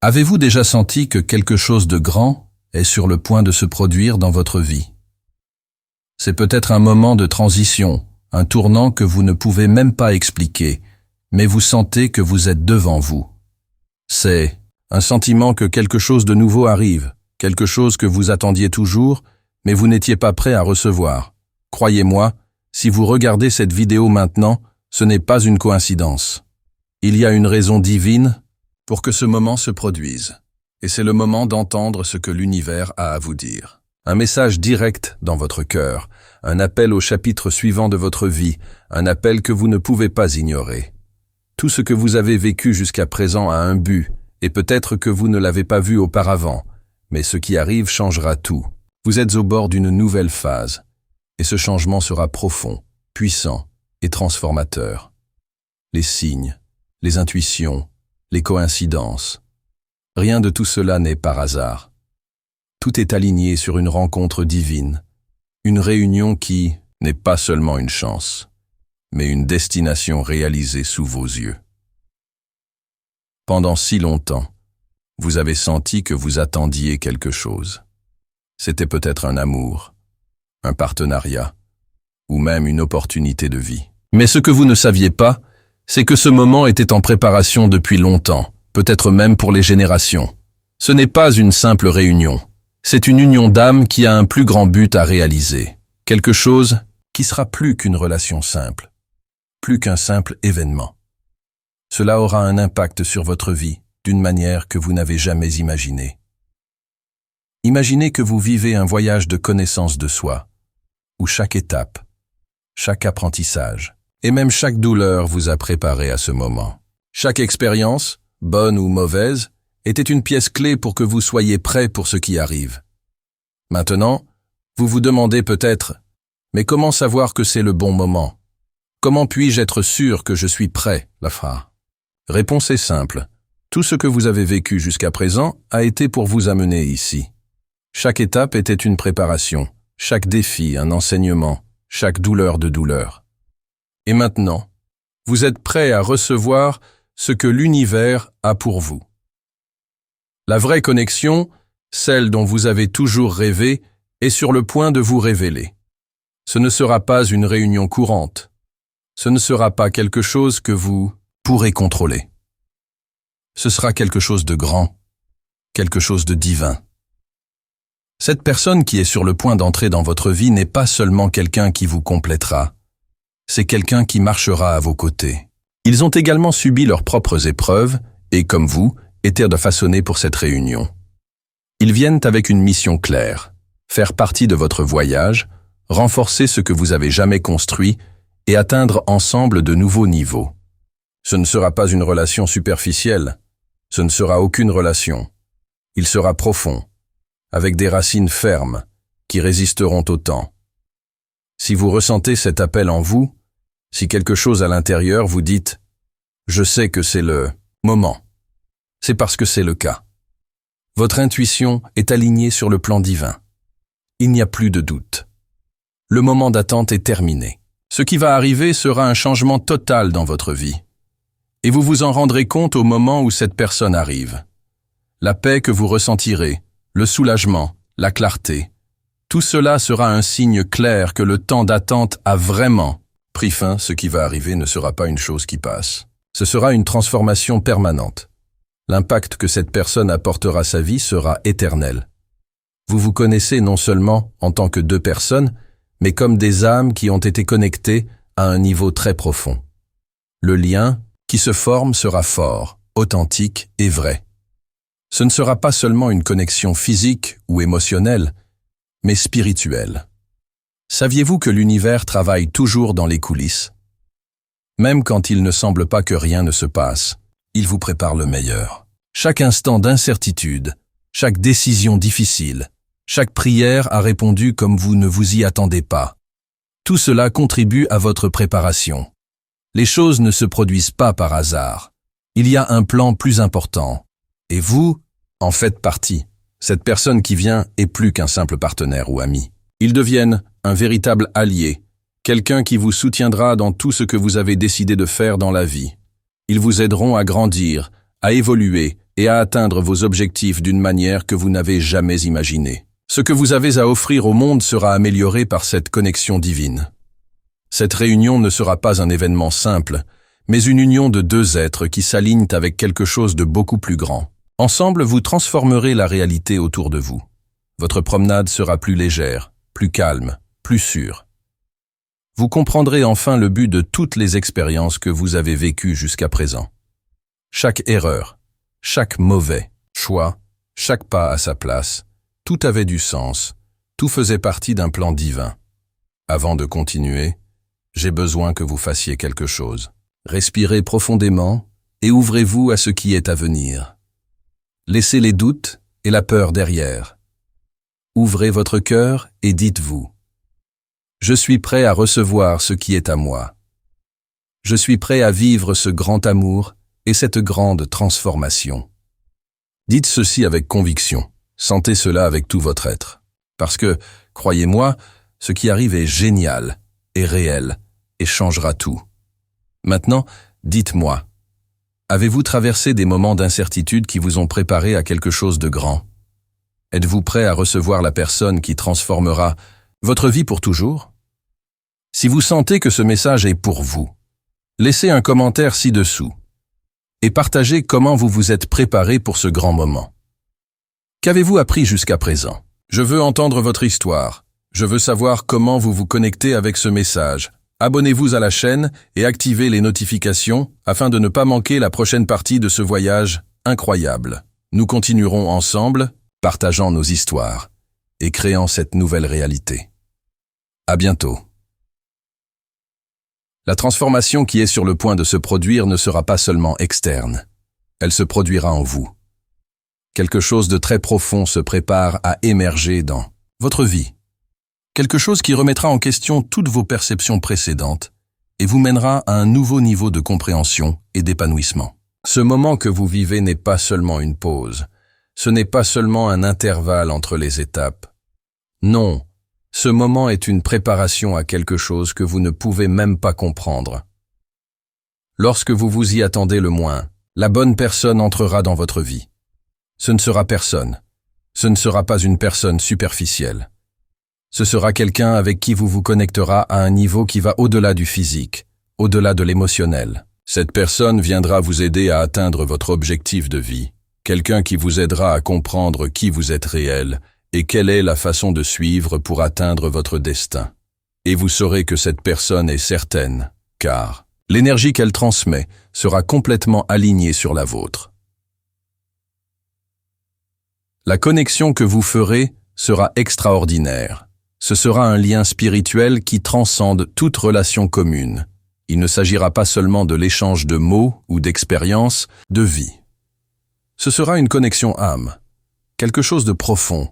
Avez-vous déjà senti que quelque chose de grand est sur le point de se produire dans votre vie? C'est peut-être un moment de transition, un tournant que vous ne pouvez même pas expliquer, mais vous sentez que vous êtes devant vous. C'est un sentiment que quelque chose de nouveau arrive, quelque chose que vous attendiez toujours, mais vous n'étiez pas prêt à recevoir. Croyez-moi, si vous regardez cette vidéo maintenant, ce n'est pas une coïncidence. Il y a une raison divine pour que ce moment se produise. Et c'est le moment d'entendre ce que l'univers a à vous dire. Un message direct dans votre cœur, un appel au chapitre suivant de votre vie, un appel que vous ne pouvez pas ignorer. Tout ce que vous avez vécu jusqu'à présent a un but, et peut-être que vous ne l'avez pas vu auparavant, mais ce qui arrive changera tout. Vous êtes au bord d'une nouvelle phase, et ce changement sera profond, puissant et transformateur. Les signes, les intuitions, les coïncidences. Rien de tout cela n'est par hasard. Tout est aligné sur une rencontre divine, une réunion qui n'est pas seulement une chance, mais une destination réalisée sous vos yeux. Pendant si longtemps, vous avez senti que vous attendiez quelque chose. C'était peut-être un amour, un partenariat, ou même une opportunité de vie. Mais ce que vous ne saviez pas, c'est que ce moment était en préparation depuis longtemps, peut-être même pour les générations. Ce n'est pas une simple réunion, c'est une union d'âmes qui a un plus grand but à réaliser. Quelque chose qui sera plus qu'une relation simple, plus qu'un simple événement. Cela aura un impact sur votre vie d'une manière que vous n'avez jamais imaginée. Imaginez que vous vivez un voyage de connaissance de soi, où chaque étape, chaque apprentissage, et même chaque douleur vous a préparé à ce moment. Chaque expérience, bonne ou mauvaise, était une pièce clé pour que vous soyez prêt pour ce qui arrive. Maintenant, vous vous demandez peut-être, mais comment savoir que c'est le bon moment? Comment puis-je être sûr que je suis prêt, Lafra? Réponse est simple. Tout ce que vous avez vécu jusqu'à présent a été pour vous amener ici. Chaque étape était une préparation, chaque défi un enseignement, chaque douleur de douleur. Et maintenant, vous êtes prêt à recevoir ce que l'univers a pour vous. La vraie connexion, celle dont vous avez toujours rêvé, est sur le point de vous révéler. Ce ne sera pas une réunion courante. Ce ne sera pas quelque chose que vous pourrez contrôler. Ce sera quelque chose de grand, quelque chose de divin. Cette personne qui est sur le point d'entrer dans votre vie n'est pas seulement quelqu'un qui vous complétera, c'est quelqu'un qui marchera à vos côtés. Ils ont également subi leurs propres épreuves et, comme vous, étaient façonnés pour cette réunion. Ils viennent avec une mission claire, faire partie de votre voyage, renforcer ce que vous avez jamais construit et atteindre ensemble de nouveaux niveaux. Ce ne sera pas une relation superficielle, ce ne sera aucune relation. Il sera profond, avec des racines fermes qui résisteront au temps. Si vous ressentez cet appel en vous, si quelque chose à l'intérieur vous dit « Je sais que c'est le moment », c'est parce que c'est le cas. Votre intuition est alignée sur le plan divin. Il n'y a plus de doute. Le moment d'attente est terminé. Ce qui va arriver sera un changement total dans votre vie. Et vous vous en rendrez compte au moment où cette personne arrive. La paix que vous ressentirez, le soulagement, la clarté, tout cela sera un signe clair que le temps d'attente a vraiment pris fin. Ce qui va arriver ne sera pas une chose qui passe. Ce sera une transformation permanente. L'impact que cette personne apportera à sa vie sera éternel. Vous vous connaissez non seulement en tant que deux personnes, mais comme des âmes qui ont été connectées à un niveau très profond. Le lien qui se forme sera fort, authentique et vrai. Ce ne sera pas seulement une connexion physique ou émotionnelle, mais spirituelle. Saviez-vous que l'univers travaille toujours dans les coulisses? Même quand il ne semble pas que rien ne se passe, il vous prépare le meilleur. Chaque instant d'incertitude, chaque décision difficile, chaque prière a répondu comme vous ne vous y attendez pas. Tout cela contribue à votre préparation. Les choses ne se produisent pas par hasard. Il y a un plan plus important. Et vous en faites partie. Cette personne qui vient est plus qu'un simple partenaire ou ami. Ils deviennent un véritable allié, quelqu'un qui vous soutiendra dans tout ce que vous avez décidé de faire dans la vie. Ils vous aideront à grandir, à évoluer, et à atteindre vos objectifs d'une manière que vous n'avez jamais imaginée. Ce que vous avez à offrir au monde sera amélioré par cette connexion divine. Cette réunion ne sera pas un événement simple, mais une union de deux êtres qui s'alignent avec quelque chose de beaucoup plus grand. Ensemble, vous transformerez la réalité autour de vous. Votre promenade sera plus légère, plus calme, plus sûre. Vous comprendrez enfin le but de toutes les expériences que vous avez vécues jusqu'à présent. Chaque erreur, chaque mauvais choix, chaque pas à sa place, tout avait du sens, tout faisait partie d'un plan divin. Avant de continuer, j'ai besoin que vous fassiez quelque chose. Respirez profondément et ouvrez-vous à ce qui est à venir. Laissez les doutes et la peur derrière. Ouvrez votre cœur et dites-vous: je suis prêt à recevoir ce qui est à moi. Je suis prêt à vivre ce grand amour et cette grande transformation. Dites ceci avec conviction. Sentez cela avec tout votre être. Parce que, croyez-moi, ce qui arrive est génial, est réel et changera tout. Maintenant, dites-moi, avez-vous traversé des moments d'incertitude qui vous ont préparé à quelque chose de grand? Êtes-vous prêt à recevoir la personne qui transformera votre vie pour toujours? Si vous sentez que ce message est pour vous, laissez un commentaire ci-dessous et partagez comment vous vous êtes préparé pour ce grand moment. Qu'avez-vous appris jusqu'à présent? Je veux entendre votre histoire. Je veux savoir comment vous vous connectez avec ce message. Abonnez-vous à la chaîne et activez les notifications afin de ne pas manquer la prochaine partie de ce voyage incroyable. Nous continuerons ensemble, partageant nos histoires et créant cette nouvelle réalité. À bientôt. La transformation qui est sur le point de se produire ne sera pas seulement externe. Elle se produira en vous. Quelque chose de très profond se prépare à émerger dans votre vie. Quelque chose qui remettra en question toutes vos perceptions précédentes et vous mènera à un nouveau niveau de compréhension et d'épanouissement. Ce moment que vous vivez n'est pas seulement une pause. Ce n'est pas seulement un intervalle entre les étapes. Non, ce moment est une préparation à quelque chose que vous ne pouvez même pas comprendre. Lorsque vous vous y attendez le moins, la bonne personne entrera dans votre vie. Ce ne sera personne. Ce ne sera pas une personne superficielle. Ce sera quelqu'un avec qui vous vous connecterez à un niveau qui va au-delà du physique, au-delà de l'émotionnel. Cette personne viendra vous aider à atteindre votre objectif de vie. Quelqu'un qui vous aidera à comprendre qui vous êtes réel et quelle est la façon de suivre pour atteindre votre destin. Et vous saurez que cette personne est certaine, car l'énergie qu'elle transmet sera complètement alignée sur la vôtre. La connexion que vous ferez sera extraordinaire. Ce sera un lien spirituel qui transcende toute relation commune. Il ne s'agira pas seulement de l'échange de mots ou d'expériences, de vie. Ce sera une connexion âme, quelque chose de profond,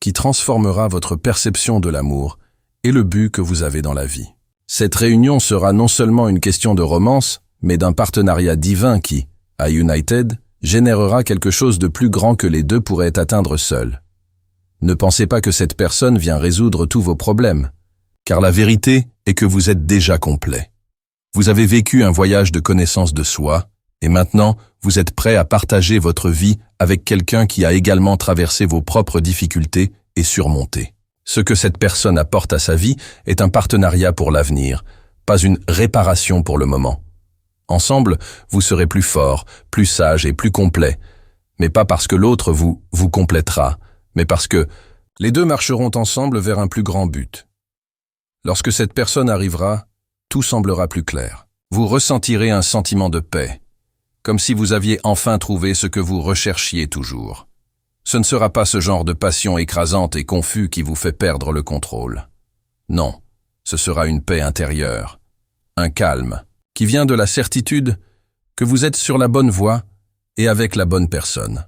qui transformera votre perception de l'amour et le but que vous avez dans la vie. Cette réunion sera non seulement une question de romance, mais d'un partenariat divin qui, à United, générera quelque chose de plus grand que les deux pourraient atteindre seuls. Ne pensez pas que cette personne vient résoudre tous vos problèmes, car la vérité est que vous êtes déjà complet. Vous avez vécu un voyage de connaissance de soi, et maintenant, vous êtes prêt à partager votre vie avec quelqu'un qui a également traversé vos propres difficultés et surmonté. Ce que cette personne apporte à sa vie est un partenariat pour l'avenir, pas une réparation pour le moment. Ensemble, vous serez plus fort, plus sage et plus complet, mais pas parce que l'autre vous complétera, mais parce que les deux marcheront ensemble vers un plus grand but. Lorsque cette personne arrivera, tout semblera plus clair. Vous ressentirez un sentiment de paix, comme si vous aviez enfin trouvé ce que vous recherchiez toujours. Ce ne sera pas ce genre de passion écrasante et confus qui vous fait perdre le contrôle. Non, ce sera une paix intérieure, un calme, qui vient de la certitude que vous êtes sur la bonne voie et avec la bonne personne.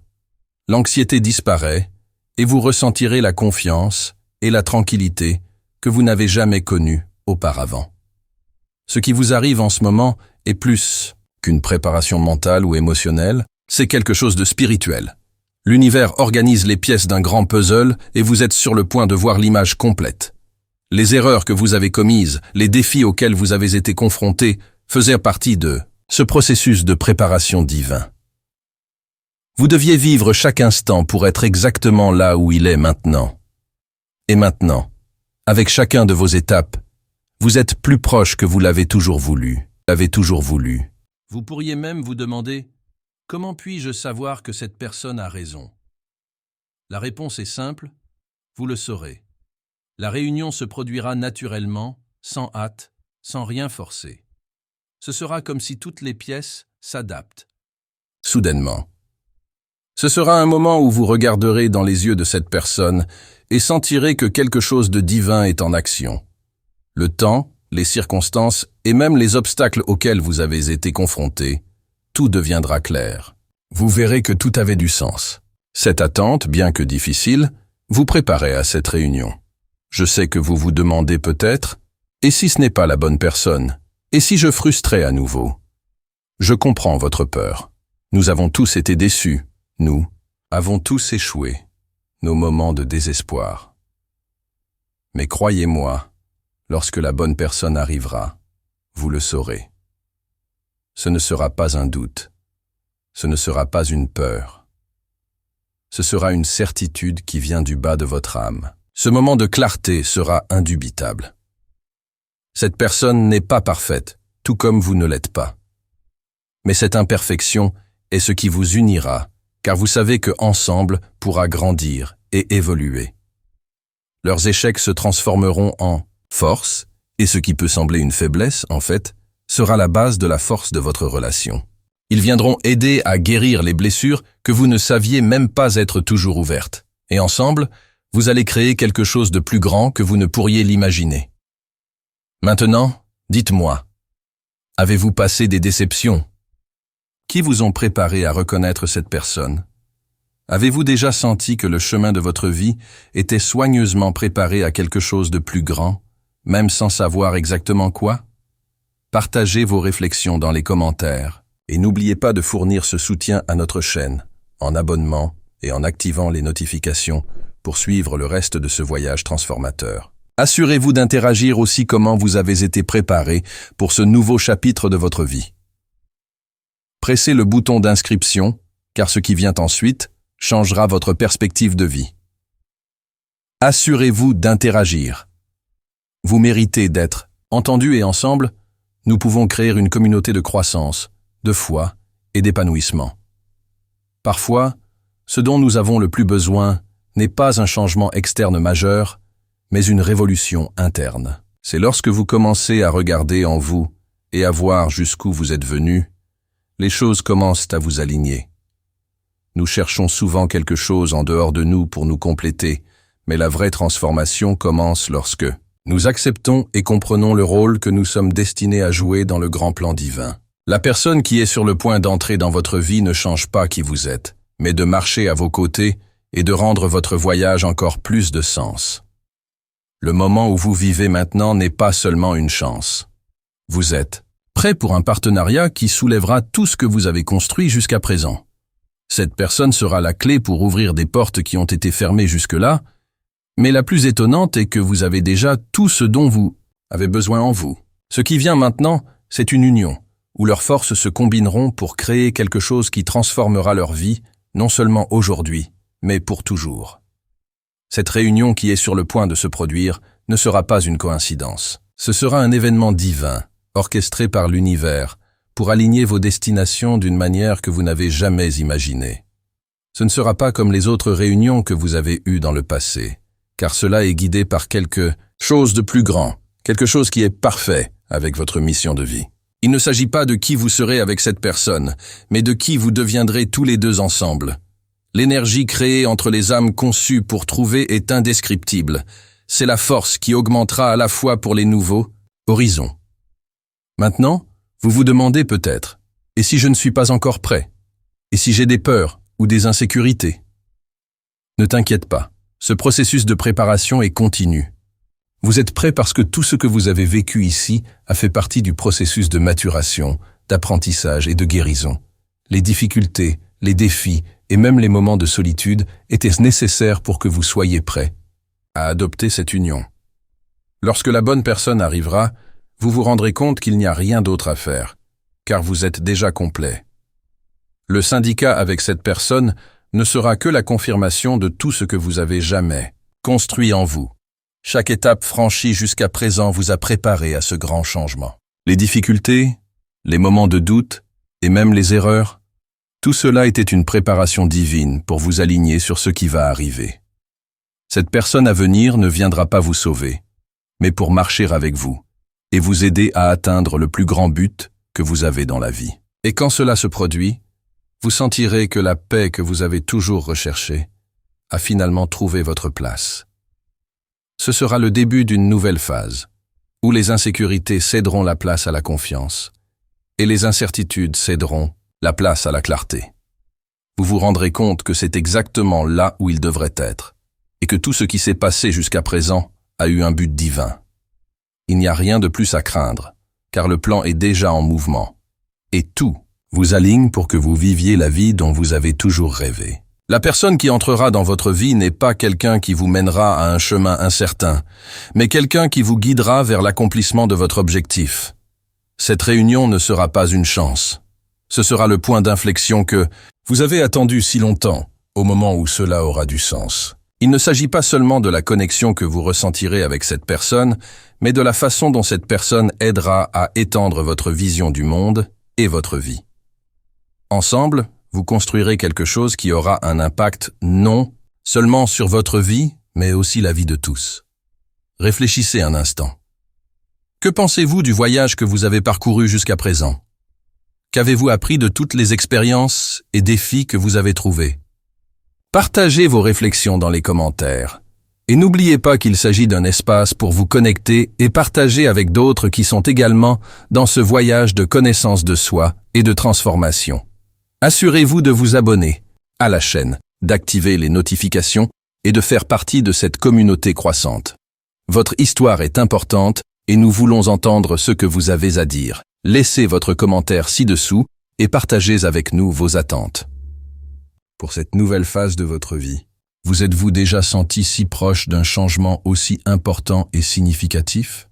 L'anxiété disparaît et vous ressentirez la confiance et la tranquillité que vous n'avez jamais connues auparavant. Ce qui vous arrive en ce moment est plus qu'une préparation mentale ou émotionnelle, c'est quelque chose de spirituel. L'univers organise les pièces d'un grand puzzle et vous êtes sur le point de voir l'image complète. Les erreurs que vous avez commises, les défis auxquels vous avez été confrontés, faisaient partie de ce processus de préparation divin. Vous deviez vivre chaque instant pour être exactement là où il est maintenant. Et maintenant, avec chacun de vos étapes, vous êtes plus proche que vous l'avez toujours voulu. Vous pourriez même vous demander « Comment puis-je savoir que cette personne a raison ?» La réponse est simple, vous le saurez. La réunion se produira naturellement, sans hâte, sans rien forcer. Ce sera comme si toutes les pièces s'adaptent. Soudainement. Ce sera un moment où vous regarderez dans les yeux de cette personne et sentirez que quelque chose de divin est en action. Le temps, les circonstances et même les obstacles auxquels vous avez été confrontés, tout deviendra clair. Vous verrez que tout avait du sens. Cette attente, bien que difficile, vous préparait à cette réunion. Je sais que vous vous demandez peut-être « Et si ce n'est pas la bonne personne? Et si je frustrais à nouveau ?» Je comprends votre peur. Nous avons tous été déçus. Nous avons tous échoué. Nos moments de désespoir. Mais croyez-moi, lorsque la bonne personne arrivera, vous le saurez. Ce ne sera pas un doute. Ce ne sera pas une peur. Ce sera une certitude qui vient du bas de votre âme. Ce moment de clarté sera indubitable. Cette personne n'est pas parfaite, tout comme vous ne l'êtes pas. Mais cette imperfection est ce qui vous unira, car vous savez que ensemble pourra grandir et évoluer. Leurs échecs se transformeront en force, et ce qui peut sembler une faiblesse, en fait, sera la base de la force de votre relation. Ils viendront aider à guérir les blessures que vous ne saviez même pas être toujours ouvertes. Et ensemble, vous allez créer quelque chose de plus grand que vous ne pourriez l'imaginer. Maintenant, dites-moi, avez-vous passé des déceptions? Qui vous ont préparé à reconnaître cette personne? Avez-vous déjà senti que le chemin de votre vie était soigneusement préparé à quelque chose de plus grand, même sans savoir exactement quoi? Partagez vos réflexions dans les commentaires et n'oubliez pas de fournir ce soutien à notre chaîne, en abonnement et en activant les notifications pour suivre le reste de ce voyage transformateur. Assurez-vous d'interagir aussi comment vous avez été préparé pour ce nouveau chapitre de votre vie. Pressez le bouton d'inscription, car ce qui vient ensuite changera votre perspective de vie. Assurez-vous d'interagir. Vous méritez d'être entendus et ensemble, nous pouvons créer une communauté de croissance, de foi et d'épanouissement. Parfois, ce dont nous avons le plus besoin n'est pas un changement externe majeur, mais une révolution interne. C'est lorsque vous commencez à regarder en vous et à voir jusqu'où vous êtes venu, les choses commencent à vous aligner. Nous cherchons souvent quelque chose en dehors de nous pour nous compléter, mais la vraie transformation commence lorsque nous acceptons et comprenons le rôle que nous sommes destinés à jouer dans le grand plan divin. La personne qui est sur le point d'entrer dans votre vie ne change pas qui vous êtes, mais de marcher à vos côtés et de rendre votre voyage encore plus de sens. Le moment où vous vivez maintenant n'est pas seulement une chance. Vous êtes prêt pour un partenariat qui soulèvera tout ce que vous avez construit jusqu'à présent. Cette personne sera la clé pour ouvrir des portes qui ont été fermées jusque-là, mais la plus étonnante est que vous avez déjà tout ce dont vous avez besoin en vous. Ce qui vient maintenant, c'est une union, où leurs forces se combineront pour créer quelque chose qui transformera leur vie, non seulement aujourd'hui, mais pour toujours. Cette réunion qui est sur le point de se produire ne sera pas une coïncidence. Ce sera un événement divin, orchestré par l'univers, pour aligner vos destinations d'une manière que vous n'avez jamais imaginée. Ce ne sera pas comme les autres réunions que vous avez eues dans le passé, car cela est guidé par quelque chose de plus grand, quelque chose qui est parfait avec votre mission de vie. Il ne s'agit pas de qui vous serez avec cette personne, mais de qui vous deviendrez tous les deux ensemble. L'énergie créée entre les âmes conçues pour trouver est indescriptible. C'est la force qui augmentera à la fois pour les nouveaux horizons. Maintenant, vous vous demandez peut-être, et si je ne suis pas encore prêt? Et si j'ai des peurs ou des insécurités? Ne t'inquiète pas, ce processus de préparation est continu. Vous êtes prêt parce que tout ce que vous avez vécu ici a fait partie du processus de maturation, d'apprentissage et de guérison. Les difficultés, les défis et même les moments de solitude étaient nécessaires pour que vous soyez prêt à adopter cette union. Lorsque la bonne personne arrivera, vous vous rendrez compte qu'il n'y a rien d'autre à faire, car vous êtes déjà complet. Le syndicat avec cette personne ne sera que la confirmation de tout ce que vous avez jamais construit en vous. Chaque étape franchie jusqu'à présent vous a préparé à ce grand changement. Les difficultés, les moments de doute et même les erreurs, tout cela était une préparation divine pour vous aligner sur ce qui va arriver. Cette personne à venir ne viendra pas vous sauver, mais pour marcher avec vous et vous aider à atteindre le plus grand but que vous avez dans la vie. Et quand cela se produit, vous sentirez que la paix que vous avez toujours recherchée a finalement trouvé votre place. Ce sera le début d'une nouvelle phase, où les insécurités céderont la place à la confiance, et les incertitudes céderont la place à la clarté. Vous vous rendrez compte que c'est exactement là où il devrait être, et que tout ce qui s'est passé jusqu'à présent a eu un but divin. Il n'y a rien de plus à craindre, car le plan est déjà en mouvement, et tout vous aligne pour que vous viviez la vie dont vous avez toujours rêvé. La personne qui entrera dans votre vie n'est pas quelqu'un qui vous mènera à un chemin incertain, mais quelqu'un qui vous guidera vers l'accomplissement de votre objectif. Cette réunion ne sera pas une chance. Ce sera le point d'inflexion que vous avez attendu si longtemps, au moment où cela aura du sens. Il ne s'agit pas seulement de la connexion que vous ressentirez avec cette personne, mais de la façon dont cette personne aidera à étendre votre vision du monde et votre vie. Ensemble, vous construirez quelque chose qui aura un impact non seulement sur votre vie, mais aussi la vie de tous. Réfléchissez un instant. Que pensez-vous du voyage que vous avez parcouru jusqu'à présent? Qu'avez-vous appris de toutes les expériences et défis que vous avez trouvés? Partagez vos réflexions dans les commentaires. Et n'oubliez pas qu'il s'agit d'un espace pour vous connecter et partager avec d'autres qui sont également dans ce voyage de connaissance de soi et de transformation. Assurez-vous de vous abonner à la chaîne, d'activer les notifications et de faire partie de cette communauté croissante. Votre histoire est importante et nous voulons entendre ce que vous avez à dire. Laissez votre commentaire ci-dessous et partagez avec nous vos attentes. Pour cette nouvelle phase de votre vie, vous êtes-vous déjà senti si proche d'un changement aussi important et significatif?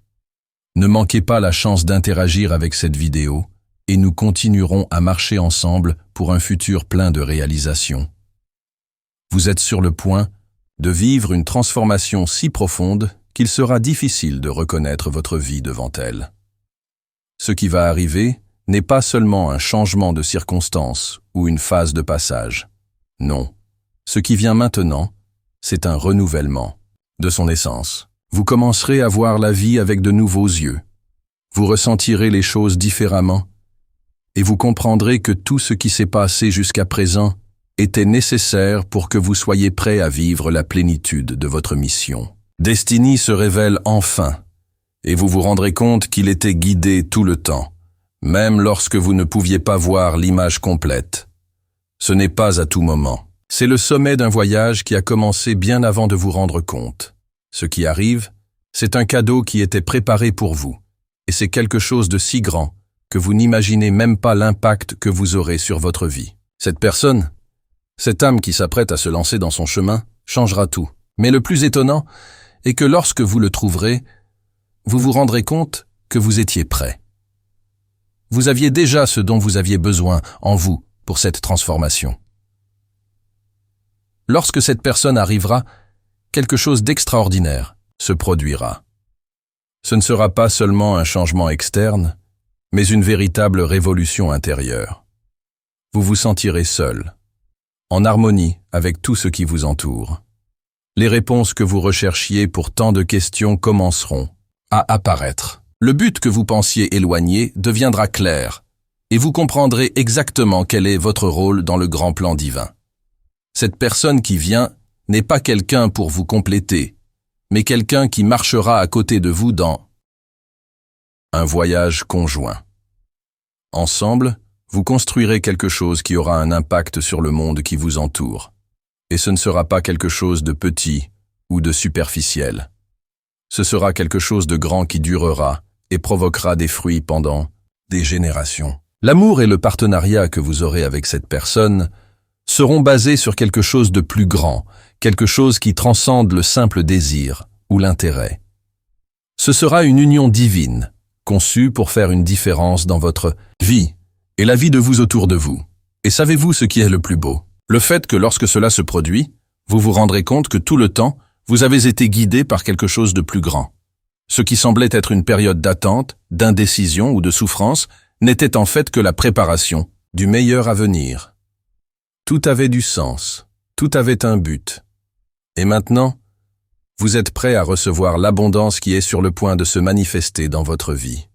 Ne manquez pas la chance d'interagir avec cette vidéo et nous continuerons à marcher ensemble pour un futur plein de réalisations. Vous êtes sur le point de vivre une transformation si profonde qu'il sera difficile de reconnaître votre vie devant elle. Ce qui va arriver n'est pas seulement un changement de circonstance ou une phase de passage. Non, ce qui vient maintenant, c'est un renouvellement de son essence. Vous commencerez à voir la vie avec de nouveaux yeux. Vous ressentirez les choses différemment et vous comprendrez que tout ce qui s'est passé jusqu'à présent était nécessaire pour que vous soyez prêt à vivre la plénitude de votre mission. Destiny se révèle enfin, et vous vous rendrez compte qu'il était guidé tout le temps, même lorsque vous ne pouviez pas voir l'image complète. Ce n'est pas à tout moment. C'est le sommet d'un voyage qui a commencé bien avant de vous rendre compte. Ce qui arrive, c'est un cadeau qui était préparé pour vous, et c'est quelque chose de si grand que vous n'imaginez même pas l'impact que vous aurez sur votre vie. Cette personne, cette âme qui s'apprête à se lancer dans son chemin, changera tout. Mais le plus étonnant est que lorsque vous le trouverez, vous vous rendrez compte que vous étiez prêt. Vous aviez déjà ce dont vous aviez besoin en vous pour cette transformation. Lorsque cette personne arrivera, quelque chose d'extraordinaire se produira. Ce ne sera pas seulement un changement externe, mais une véritable révolution intérieure. Vous vous sentirez seul, en harmonie avec tout ce qui vous entoure. Les réponses que vous recherchiez pour tant de questions commenceront à apparaître. Le but que vous pensiez éloigné deviendra clair, et vous comprendrez exactement quel est votre rôle dans le grand plan divin. Cette personne qui vient n'est pas quelqu'un pour vous compléter, mais quelqu'un qui marchera à côté de vous dans un voyage conjoint. Ensemble, vous construirez quelque chose qui aura un impact sur le monde qui vous entoure. Et ce ne sera pas quelque chose de petit ou de superficiel. Ce sera quelque chose de grand qui durera et provoquera des fruits pendant des générations. L'amour et le partenariat que vous aurez avec cette personne seront basés sur quelque chose de plus grand, quelque chose qui transcende le simple désir ou l'intérêt. Ce sera une union divine, conçue pour faire une différence dans votre vie et la vie de vous autour de vous. Et savez-vous ce qui est le plus beau? Le fait que lorsque cela se produit, vous vous rendrez compte que tout le temps, vous avez été guidé par quelque chose de plus grand. Ce qui semblait être une période d'attente, d'indécision ou de souffrance n'était en fait que la préparation du meilleur à venir. Tout avait du sens, tout avait un but. Et maintenant, vous êtes prêt à recevoir l'abondance qui est sur le point de se manifester dans votre vie.